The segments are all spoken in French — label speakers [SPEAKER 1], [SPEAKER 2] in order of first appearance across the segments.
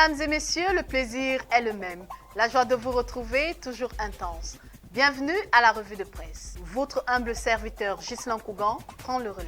[SPEAKER 1] Mesdames et messieurs, le plaisir est le même. La joie de vous retrouver, toujours intense. Bienvenue à la revue de presse. Votre humble serviteur Ghislain Cougan prend le relais.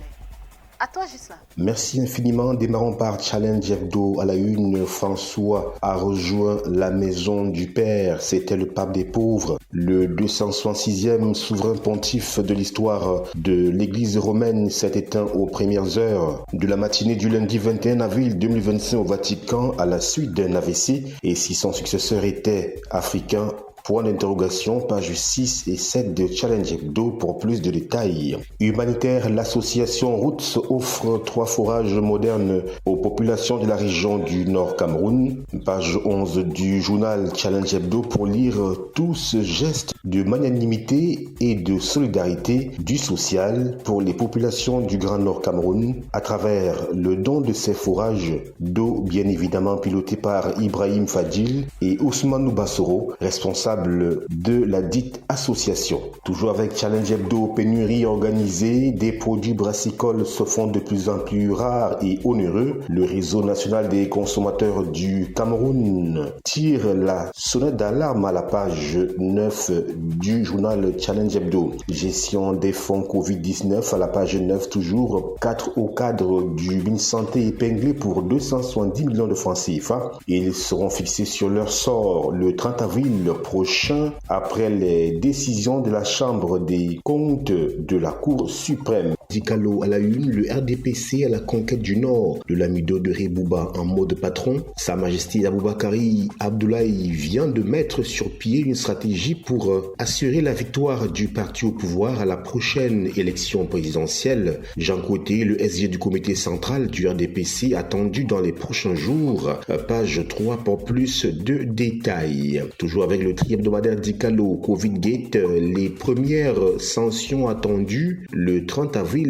[SPEAKER 1] À toi, Ghislain.
[SPEAKER 2] Merci infiniment. Démarrons par Challenge Hebdo. À la une, François a rejoint la maison du Père. C'était le pape des pauvres. Le 266e souverain pontife de l'histoire de l'Église romaine s'est éteint aux premières heures de la matinée du lundi 21 avril 2025 au Vatican à la suite d'un AVC. Et si son successeur était africain, point d'interrogation, pages 6 et 7 de Challenge Hebdo pour plus de détails. Humanitaire, l'association Roots offre 3 forages modernes aux populations de la région du Nord Cameroun. Page 11 du journal Challenge Hebdo pour lire tout ce geste de magnanimité et de solidarité du social pour les populations du Grand Nord Cameroun à travers le don de ces forages d'eau, bien évidemment piloté par Ibrahim Fadil et Ousmane Bassoro, responsable de la dite association. Toujours avec Challenge Hebdo, pénurie organisée, des produits brassicoles se font de plus en plus rares et onéreux. Le réseau national des consommateurs du Cameroun tire la sonnette d'alarme à la page 9 du journal Challenge Hebdo. Gestion des fonds Covid-19 à la page 9 toujours. 4 au cadre du MinSanté épinglés pour 270 millions de francs CFA. Ils seront fixés sur leur sort le 30 avril prochain après les décisions de la Chambre des comptes de la Cour suprême. Dicalo à la une, le RDPC à la conquête du Nord de l'amido de Rebouba en mode patron. Sa Majesté Aboubakari Abdoulaye vient de mettre sur pied une stratégie pour assurer la victoire du parti au pouvoir à la prochaine élection présidentielle. Jean Côté, le SG du comité central du RDPC, attendu dans les prochains jours. Page 3 pour plus de détails. Toujours avec le tri-hebdomadaire Dicalo, Covid Gate, les premières sanctions attendues le 30 avril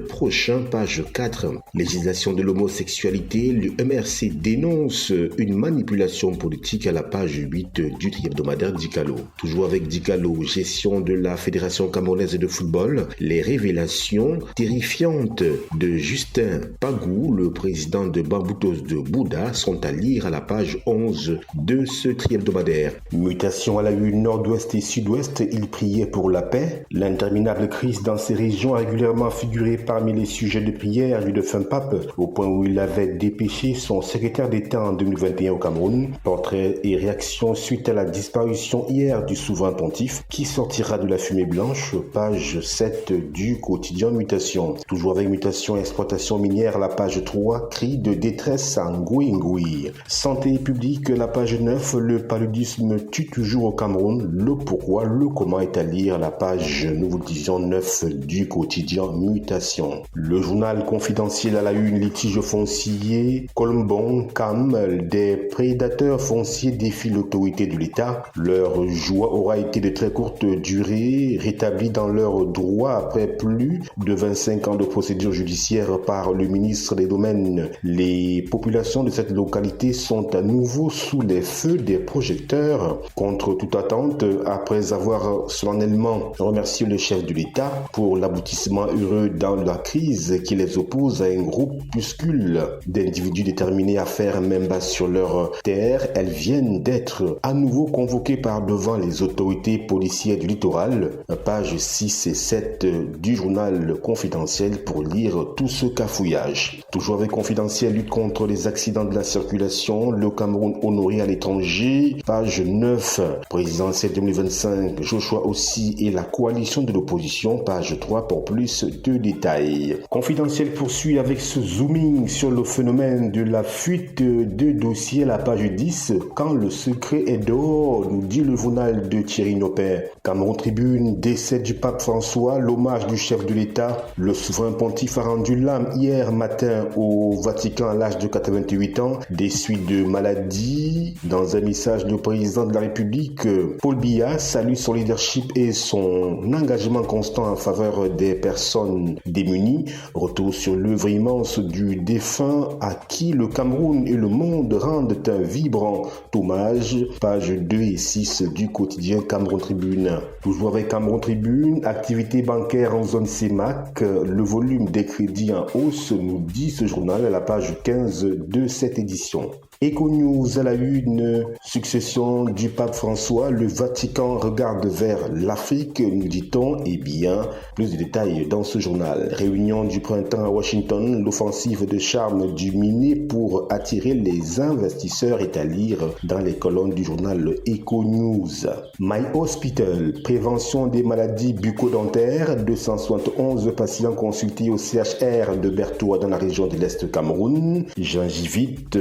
[SPEAKER 2] prochain, page 4. Législation de l'homosexualité, le MRC dénonce une manipulation politique à la page 8 du tri-hebdomadaire Dicalo. Toujours avec Dicalo, gestion de la Fédération camerounaise de football, les révélations terrifiantes de Justin Pagou, le président de Bamboutos de Bouddha, sont à lire à la page 11 de ce tri-hebdomadaire. Mutation à la une nord-ouest et sud-ouest, il priait pour la paix. L'interminable crise dans ces régions a régulièrement figuré parmi les sujets de prière du défunt pape, au point où il avait dépêché son secrétaire d'État en 2021 au Cameroun. Portrait et réaction suite à la disparition hier du souverain pontife qui sortira de la fumée blanche, page 7 du quotidien Mutation. Toujours avec Mutation et exploitation minière à la page 3, cri de détresse à Ngouingui. Santé publique, la page 9, le paludisme tue toujours au Cameroun. Le pourquoi, le comment est à lire à la page, nous vous disions, 9 du quotidien Mutation. Le journal confidentiel à la une, litige foncier, Colombon, Cam, des prédateurs fonciers défient l'autorité de l'État. Leur joie aura été de très courte durée, rétablis dans leurs droits après plus de 25 ans de procédure judiciaire par le ministre des Domaines. Les populations de cette localité sont à nouveau sous les feux des projecteurs. Contre toute attente, après avoir solennellement remercié le chef de l'État pour l'aboutissement heureux dans la crise qui les oppose à un groupuscule d'individus déterminés à faire main basse sur leur terre, elles viennent d'être à nouveau convoquées par devant les autorités policières du littoral. Pages 6 et 7 du journal confidentiel pour lire tout ce cafouillage. Toujours avec confidentiel, lutte contre les accidents de la circulation, le Cameroun honoré à l'étranger. Page 9, présidentielle 2025, Joshua aussi et la coalition de l'opposition. Page 3 pour plus de détails. Confidentiel poursuit avec ce zooming sur le phénomène de la fuite de dossiers à la page 10. Quand le secret est dehors, nous dit le journal de Thierry Nopin. Cameroun Tribune, décès du pape François, l'hommage du chef de l'État. Le souverain pontife a rendu l'âme hier matin au Vatican à l'âge de 88 ans, des suites de maladie. Dans un message, le président de la République, Paul Biya, salue son leadership et son engagement constant en faveur des personnes démunies. Retour sur l'œuvre immense du défunt à qui le Cameroun et le monde rendent un vibrant hommage. Pages 2 et 6 du quotidien Cameroun Tribune. Toujours avec Cameroun Tribune, activité bancaire en zone CEMAC, le volume des crédits en hausse, nous dit ce journal à la page 15 de cette édition. Eco-News à la une, succession du pape François, le Vatican regarde vers l'Afrique, nous dit-on, et bien, plus de détails dans ce journal. Réunion du printemps à Washington, l'offensive de charme du Miné pour attirer les investisseurs est à lire dans les colonnes du journal Eco-News. My Hospital, prévention des maladies bucco-dentaires, 271 patients consultés au CHR de Bertoua dans la région de l'Est Cameroun, gingivite,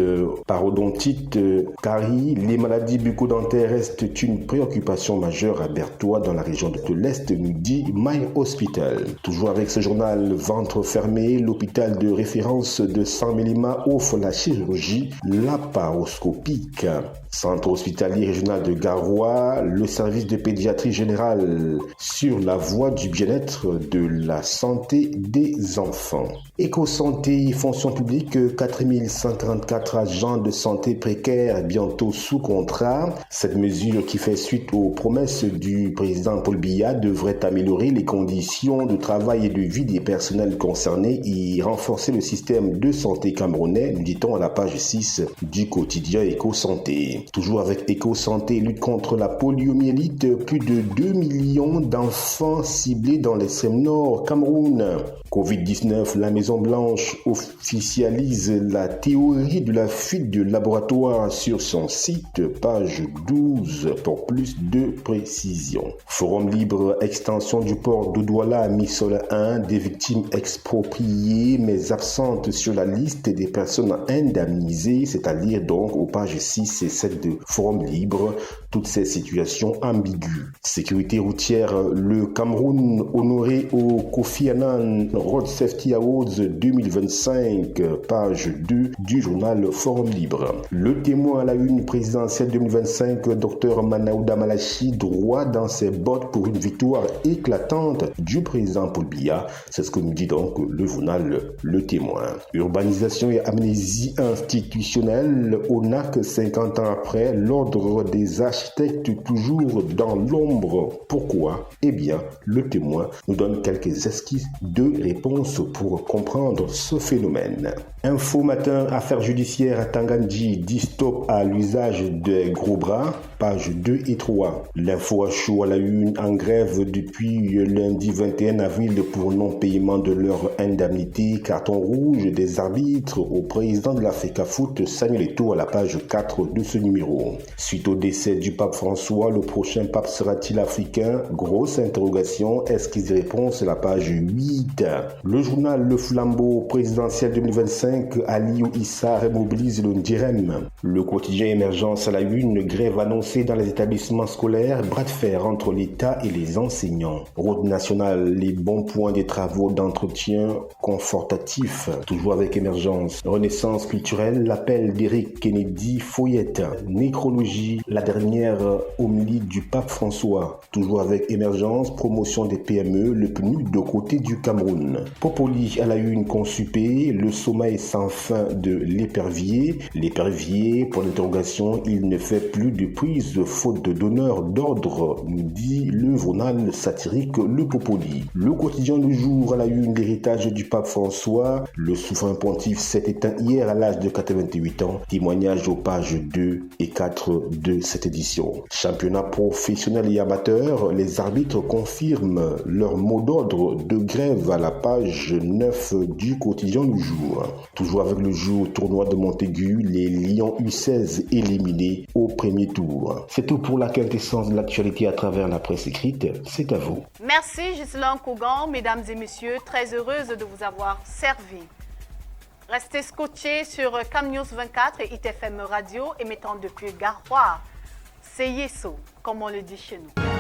[SPEAKER 2] parodontite, carie, les maladies bucco-dentaires restent une préoccupation majeure à Bertoua dans la région de l'Est, nous dit My Hospital. Toujours avec ce journal, ventre fermé, l'hôpital de référence de Saint-Mélima offre la chirurgie laparoscopique. Centre hospitalier régional de Garoua, le service de pédiatrie générale sur la voie du bien-être de la santé des enfants. Éco-santé, fonction publique, 4134 agents de santé précaires bientôt sous contrat. Cette mesure qui fait suite aux promesses du président Paul Biya devrait améliorer les conditions de travail et de vie des personnels concernés et renforcer le système de santé camerounais, nous dit-on à la page 6 du quotidien Éco-santé. Toujours avec Éco-santé, lutte contre la poliomyélite, plus de 2 millions d'enfants ciblés dans l'extrême nord Cameroun. Covid-19, la Maison-Blanche officialise la théorie de la fuite de laboratoire sur son site, page 12, pour plus de précision. Forum libre, extension du port de Douala à Missol 1, des victimes expropriées mais absentes sur la liste des personnes indemnisées, c'est-à-dire donc aux pages 6 et 7 de Forum libre, toutes ces situations ambiguës. Sécurité routière, le Cameroun honoré au Kofi Annan Road Safety Awards 2025, page 2 du journal Forum Libre. Le témoin à la une présidentielle 2025, Dr Manaouda Malachi, droit dans ses bottes pour une victoire éclatante du président Paul Biya. C'est ce que nous dit donc le journal Le Témoin. Urbanisation et amnésie institutionnelle, ONAC 50 ans après, l'ordre des architectes toujours dans l'ombre. Pourquoi? Eh bien, Le Témoin nous donne quelques esquisses de réponse pour comprendre ce phénomène. Info matin, affaires judiciaires à Tangandji, dit stop à l'usage des gros bras, pages 2 et 3. L'info à chaud à la une, en grève depuis lundi 21 avril pour non-paiement de leur indemnité, carton rouge des arbitres au président de la FECAFOOT, Samuel Eto'o, à la page 4 de ce numéro. Suite au décès du pape François, le prochain pape sera-t-il africain? Grosse interrogation, esquisse de réponse, la page 8. Le journal Le Flambeau présidentiel 2025, Aliou Issa remobilise le Ndirem. Le quotidien Émergence à la une, grève annoncée dans les établissements scolaires, bras de fer entre l'État et les enseignants. Route nationale, les bons points des travaux d'entretien confortatifs, toujours avec Émergence. Renaissance culturelle, l'appel d'Éric Kennedy Foyette. Nécrologie, la dernière homélie du pape François, toujours avec Émergence. Promotion des PME, le PNUD de côté du Cameroun. Popoli à la une, Consupé, le sommeil sans fin de l'épervier. L'épervier, pour l'interrogation, il ne fait plus de prise faute de donneur d'ordre, nous dit le journal satirique Le Popoli. Le quotidien du jour à la une, l'héritage du pape François. Le souverain pontife s'est éteint hier à l'âge de 88 ans. Témoignage aux pages 2 et 4 de cette édition. Championnat professionnel et amateur, les arbitres confirment leur mot d'ordre de grève à la page 9 du quotidien du jour. Toujours avec le jour, tournoi de Montaigu, les Lions U16 éliminés au premier tour. C'est tout pour la quintessence de l'actualité à travers la presse écrite. C'est à vous.
[SPEAKER 1] Merci Ghislain Kougan, mesdames et messieurs, très heureuse de vous avoir servi. Restez scotchés sur Cam News 24 et ITFM Radio émettant depuis Garoua. C'est Yesso, comme on le dit chez nous.